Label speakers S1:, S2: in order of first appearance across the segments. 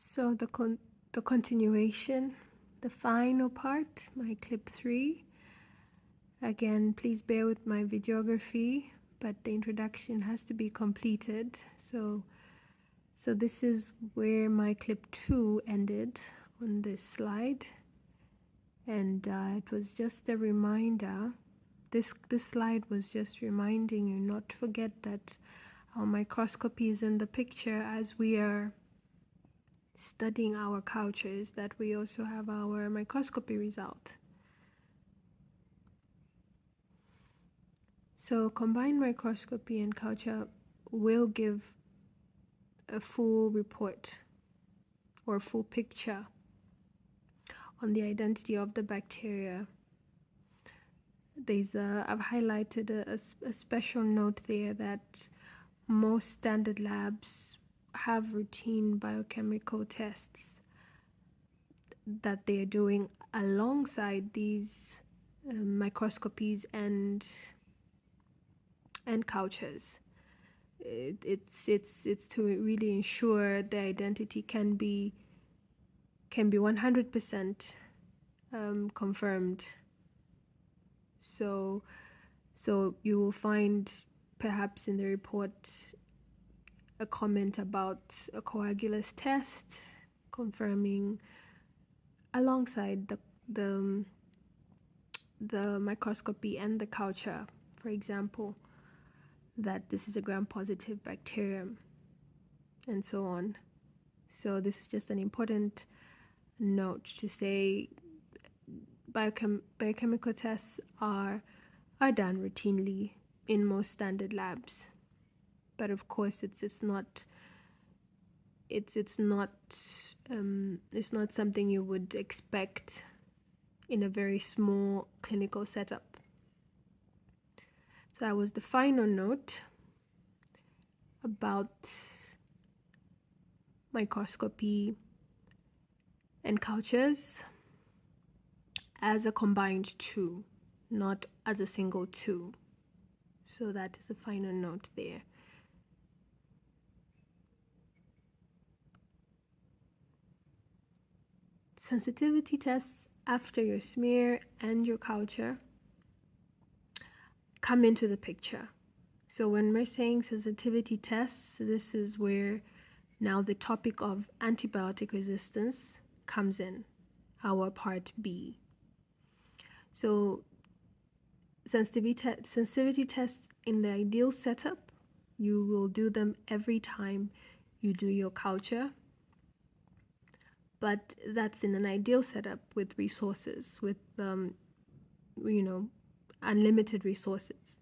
S1: So the continuation, the final part, my clip 3. Again, please bear with my videography, but the introduction has to be completed. So this is where my clip 2 ended on this slide, and it was just a reminder. This slide was just reminding you not to forget that our microscopy is in the picture as we are studying our cultures, that we also have our microscopy result. So combined microscopy and culture will give a full report or full picture on the identity of the bacteria. I've highlighted a special note there that most standard labs have routine biochemical tests that they're doing alongside these microscopies and cultures. It's to really ensure the identity can be 100% confirmed. So you will find perhaps in the report a comment about a coagulous test confirming alongside the microscopy and the culture, for example, that this is a gram-positive bacterium, and so on. So this is just an important note to say biochemical tests are done routinely in most standard labs, but of course it's not something you would expect in a very small clinical setup. So that was the final note about microscopy and cultures as a combined two, not as a single two. So that is a final note there. Sensitivity tests after your smear and your culture come into the picture. So when we're saying sensitivity tests, this is where now the topic of antibiotic resistance comes in, our part B. So sensitivity tests in the ideal setup, you will do them every time you do your culture. But that's in an ideal setup with resources, with unlimited resources.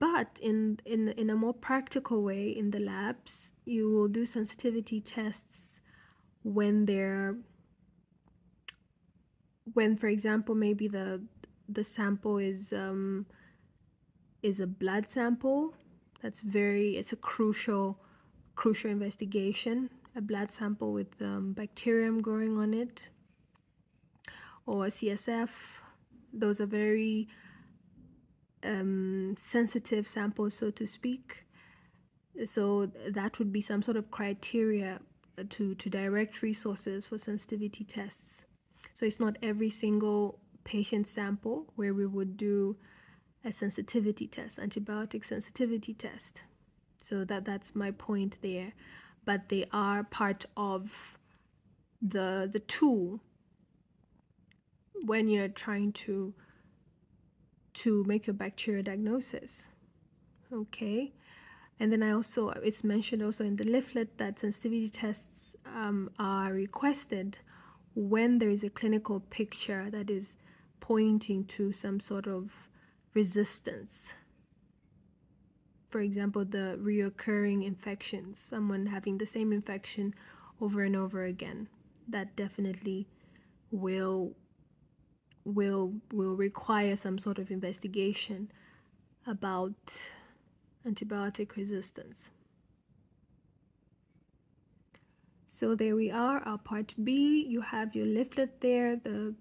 S1: But in a more practical way in the labs, you will do sensitivity tests when for example, maybe the sample is a blood sample. It's a crucial investigation, a blood sample with bacterium growing on it, or a CSF. Those are very sensitive samples, so to speak. So that would be some sort of criteria to direct resources for sensitivity tests. So it's not every single patient sample where we would do a sensitivity test, antibiotic sensitivity test. So that's my point there. But they are part of the tool when you're trying to make your bacteria diagnosis. Okay. And then it's mentioned also in the leaflet that sensitivity tests are requested when there is a clinical picture that is pointing to some sort of resistance. For example, the reoccurring infections, someone having the same infection over and over again, that definitely will require some sort of investigation about antibiotic resistance. So there we are, our part B. You have your leaflet there, the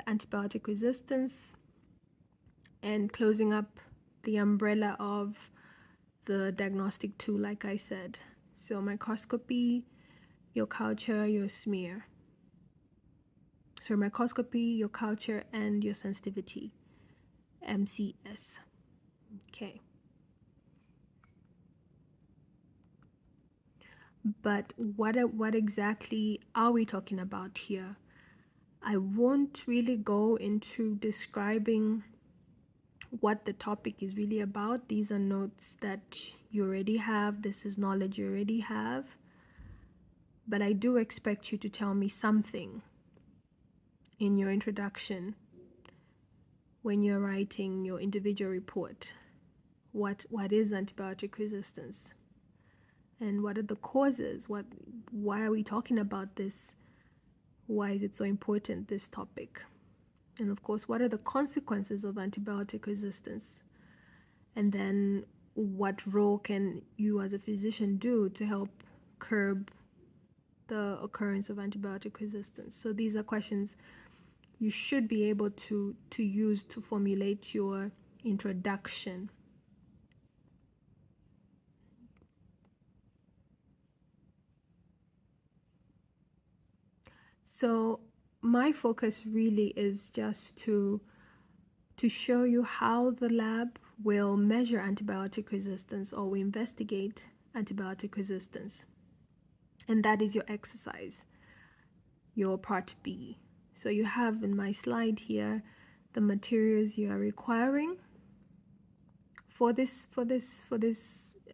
S1: antibiotic resistance, and closing up the umbrella of the diagnostic tool, like I said. So microscopy, your culture, your smear. So microscopy, your culture, and your sensitivity, MCS. Okay. But what exactly are we talking about here? I won't really go into describing what the topic is really about. These are notes that you already have. This is knowledge you already have. But I do expect you to tell me something in your introduction when you're writing your individual report. What is antibiotic resistance? And what are the causes? Why are we talking about this? Why is it so important, this topic? And of course, what are the consequences of antibiotic resistance? And then what role can you as a physician do to help curb the occurrence of antibiotic resistance? So these are questions you should be able to use to formulate your introduction. So my focus really is just to show you how the lab will measure antibiotic resistance, or we investigate antibiotic resistance. And that is your exercise, your part B. So you have in my slide here the materials you are requiring for this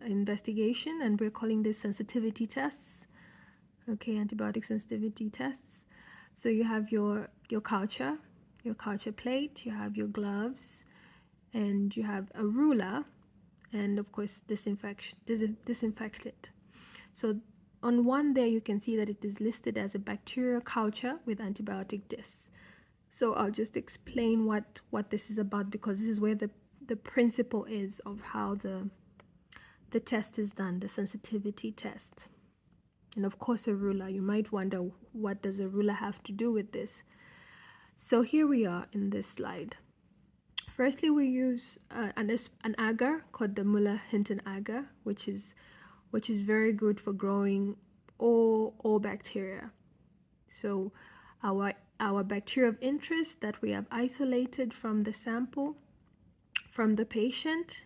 S1: investigation, and we're calling this sensitivity tests. Okay, antibiotic sensitivity tests. So you have your culture plate, you have your gloves, and you have a ruler, and of course disinfectant. So on one there you can see that it is listed as a bacterial culture with antibiotic discs. So I'll just explain what this is about, because this is where the principle is of how the test is done, the sensitivity test. And of course a ruler. You might wonder, what does a ruler have to do with this? So here we are in this slide. Firstly, we use an agar called the Muller-Hinton agar, which is very good for growing all bacteria. So our bacteria of interest that we have isolated from the sample, from the patient,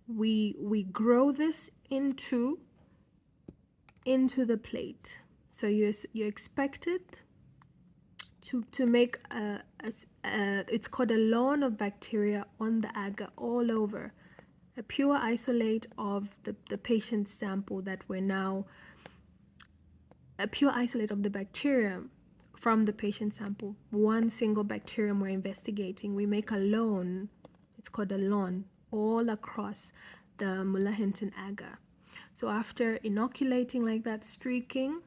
S1: we grow this into the plate. So you expect it to make it's called a lawn of bacteria on the agar all over, a pure isolate of the patient's sample that we're now, a pure isolate of the bacterium from the patient sample, one single bacterium we're investigating. We make a lawn, it's called a lawn, all across the Muller-Hinton agar. So after inoculating like that, streaking,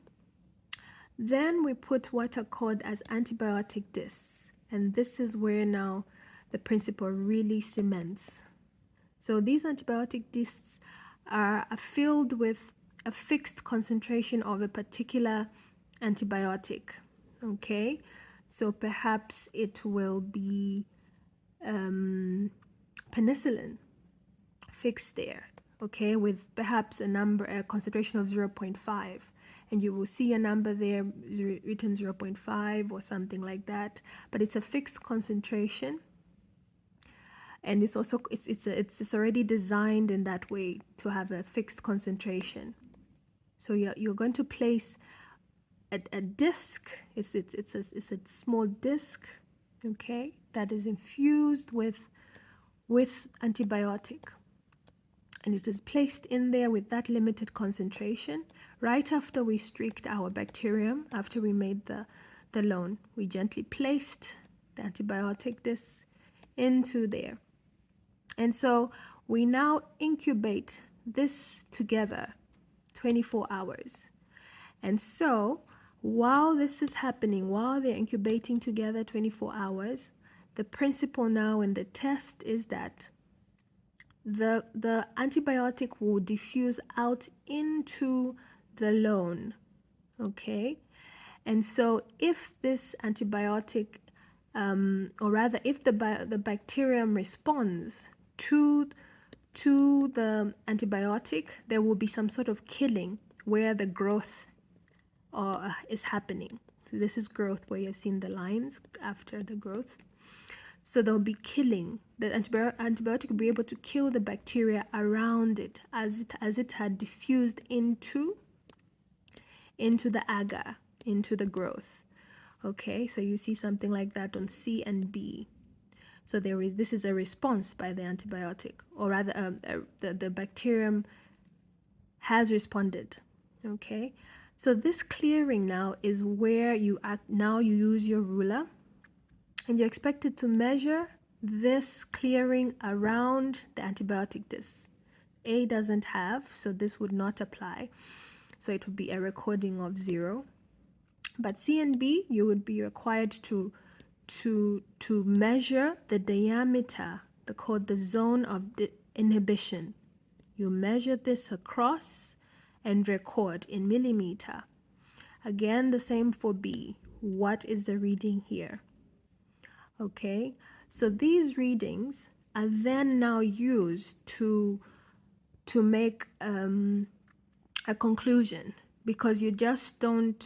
S1: then we put what are called as antibiotic discs. And this is where now the principle really cements. So these antibiotic discs are filled with a fixed concentration of a particular antibiotic. Okay, so perhaps it will be penicillin fixed there, okay, with perhaps a concentration of 0.5. And you will see a number there written 0.5 or something like that, but it's a fixed concentration, and it's also it's already designed in that way to have a fixed concentration. So you're going to place a disc. It's a small disc, okay, that is infused with antibiotic. And it is placed in there with that limited concentration. Right after we streaked our bacterium, after we made the loan, we gently placed the antibiotic disc into there. And so we now incubate this together 24 hours. And so while this is happening, while they're incubating together 24 hours, the principle now in the test is that the antibiotic will diffuse out into the loan, okay? And so if this antibiotic, or rather if the bacterium responds to the antibiotic, there will be some sort of killing where the growth is happening. So this is growth, where you've seen the lines after the growth. So they'll be killing, the antibiotic will be able to kill the bacteria around it as it had diffused into the agar, into the growth. Okay, so you see something like that on C and B. So this is a response by the antibiotic, or rather the bacterium has responded. Okay, so this clearing now is where you use your ruler, and you're expected to measure this clearing around the antibiotic disc. A doesn't have, so this would not apply. So it would be a recording of 0. But C and B, you would be required to measure the diameter, called the zone of inhibition. You measure this across and record in millimeter. Again, the same for B. What is the reading here? Okay, so these readings are then now used to make a conclusion, because you just don't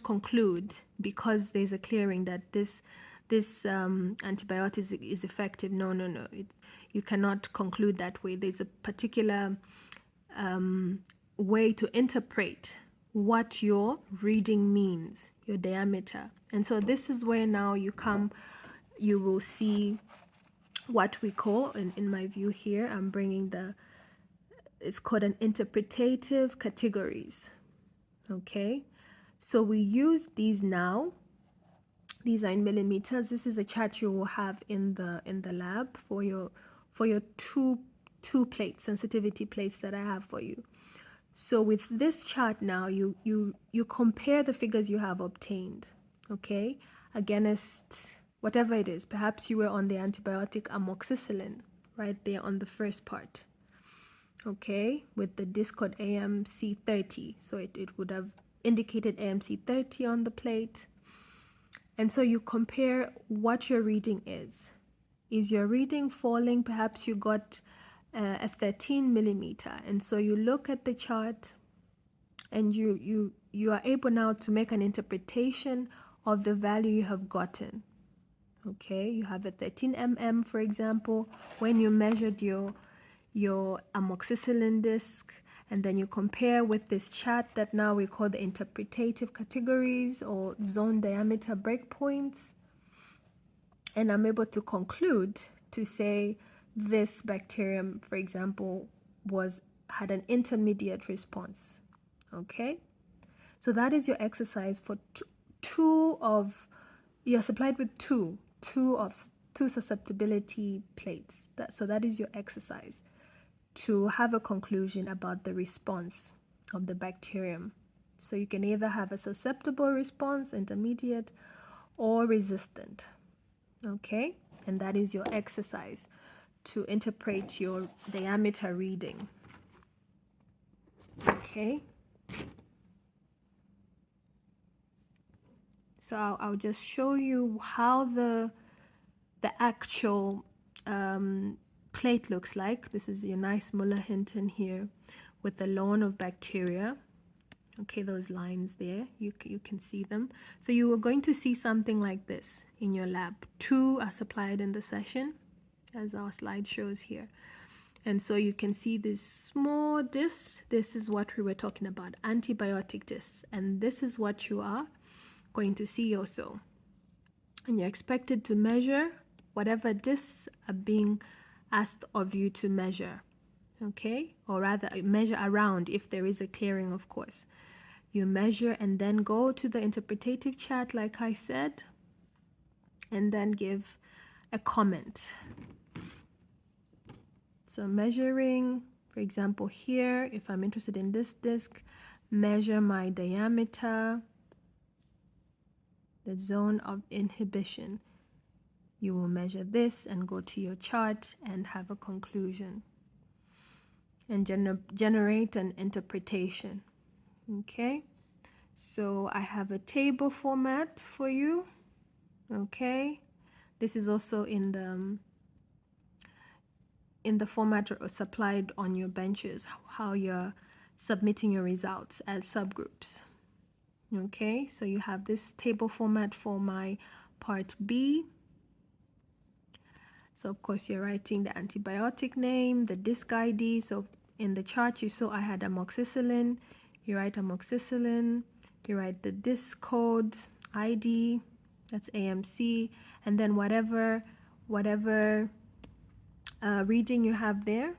S1: conclude because there's a clearing that this antibiotic is effective. No. You cannot conclude that way. There's a particular way to interpret what your reading means, your diameter. And so this is where now you will see what we call, in my view here, I'm bringing it's called an interpretative categories. Okay, so we use these now. These are in millimeters. This is a chart you will have in the lab for your two plates, sensitivity plates that I have for you. So with this chart now, you compare the figures you have obtained, okay, against whatever it is. Perhaps you were on the antibiotic amoxicillin, right there on the first part, okay, with the disc code AMC30. So it would have indicated AMC30 on the plate. And so you compare what your reading is. Is your reading falling? Perhaps you got a 13 millimeter. And so you look at the chart and you are able now to make an interpretation of the value you have gotten. Okay, you have a 13 mm, for example, when you measured your amoxicillin disc, and then you compare with this chart that now we call the interpretative categories or zone diameter breakpoints, and I'm able to conclude to say this bacterium, for example, had an intermediate response. Okay, so that is your exercise for you're supplied with two susceptibility plates. So that is your exercise to have a conclusion about the response of the bacterium. So you can either have a susceptible response, intermediate, or resistant. Okay, and that is your exercise to interpret your diameter reading. Okay, so I'll just show you how the actual plate looks like. This is your nice Muller-Hinton here with the lawn of bacteria. Okay, those lines there, you can see them. So you are going to see something like this in your lab. 2 are supplied in the session, as our slide shows here. And so you can see this small disc. This is what we were talking about, antibiotic discs. And this is what you are going to see also. And you're expected to measure whatever discs are being asked of you to measure. Okay, or rather measure around if there is a clearing, of course. You measure and then go to the interpretative chart, like I said, and then give a comment. So measuring, for example, here, if I'm interested in this disc, measure my diameter, the zone of inhibition. You will measure this and go to your chart and have a conclusion and generate an interpretation. Okay, so I have a table format for you. Okay, this is also in the format supplied on your benches, how you're submitting your results as subgroups. Okay, so you have this table format for my part B. So of course you're writing the antibiotic name, the disc ID. So in the chart you saw I had amoxicillin. You write amoxicillin, you write the disc code ID, that's AMC, and then whatever reading you have there.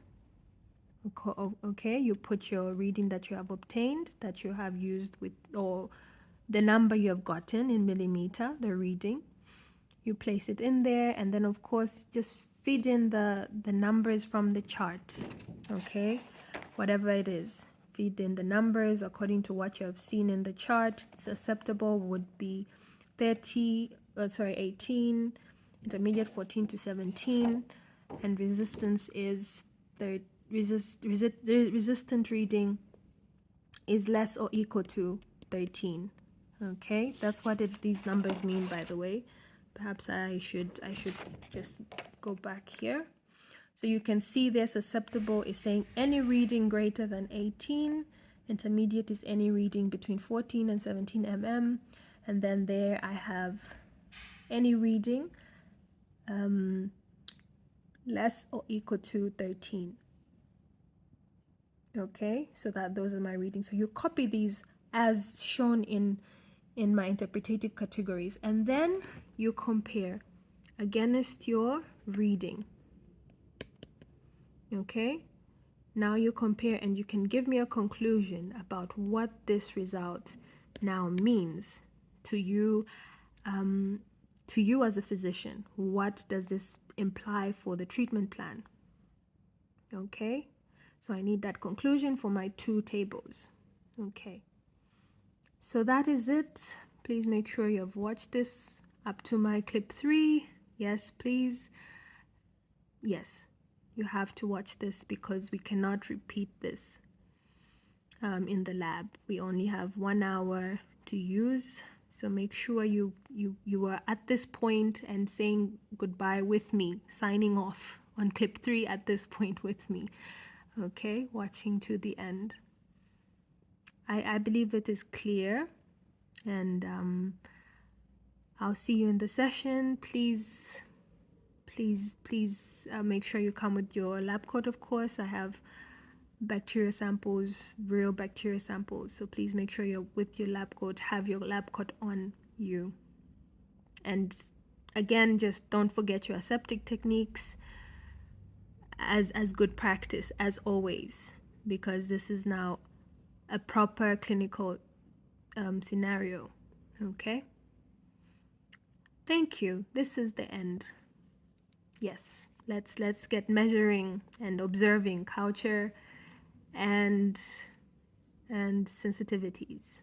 S1: Okay, you put your reading that you have obtained, that you have used with, or the number you have gotten in millimeter, the reading. You place it in there, and then of course just feed in the numbers from the chart. Okay, whatever it is, feed in the numbers according to what you have seen in the chart. Susceptible would be 18, intermediate 14 to 17, and resistance is the resistant reading is less or equal to 13. Okay, that's what these numbers mean, by the way. Perhaps I should just go back here. So you can see there susceptible is saying any reading greater than 18. Intermediate is any reading between 14 and 17 mm. And then there I have any reading less or equal to 13. Okay, so those are my readings. So you copy these as shown in my interpretative categories, and then you compare against your reading. Okay, now you compare and you can give me a conclusion about what this result now means to you, as a physician. What does this imply for the treatment plan? Okay, so I need that conclusion for my two tables. Okay, so that is it. Please make sure you have watched this up to my clip 3. Yes, please. Yes, you have to watch this because we cannot repeat this in the lab. We only have 1 hour to use. So make sure you are at this point and saying goodbye with me, signing off on clip 3 at this point with me. Okay, watching to the end. I believe it is clear, and I'll see you in the session. Please make sure you come with your lab coat. Of course, I have bacteria samples, real bacteria samples, so please make sure you're with your lab coat, have your lab coat on you. And again, just don't forget your aseptic techniques as good practice as always, because this is now a proper clinical scenario. Okay, thank you. This is the end. Yes, let's get measuring and observing culture and sensitivities.